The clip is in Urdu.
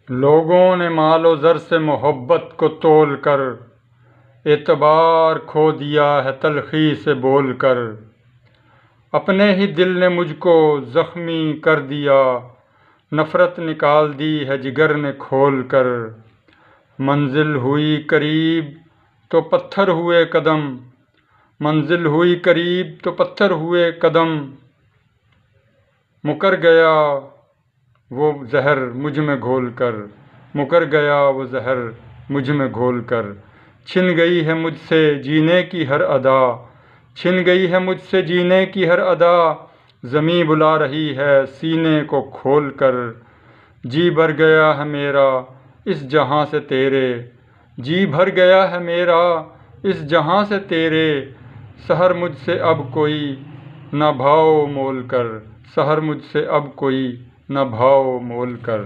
لوگوں نے مال و زر سے محبت کو تول کر اعتبار کھو دیا ہے تلخی سے بول کر۔ اپنے ہی دل نے مجھ کو زخمی کر دیا، نفرت نکال دی ہے جگر نے کھول کر۔ منزل ہوئی قریب تو پتھر ہوئے قدم، منزل ہوئی قریب تو پتھر ہوئے قدم۔ مکر گیا وہ زہر مجھ میں گھول کر، مکر گیا وہ زہر مجھ میں گھول کر۔ چھن گئی ہے مجھ سے جینے کی ہر ادا، چھن گئی ہے مجھ سے جینے کی ہر ادا۔ زمیں بلا رہی ہے سینے کو کھول کر، جی بھر گیا ہے میرا اس جہاں سے تیرے، جی بھر گیا ہے میرا اس جہاں سے تیرے۔ سحر مجھ سے اب کوئی نہ بھاؤ مول کر، سحر مجھ سے اب کوئی نہ بھاؤ مول کر۔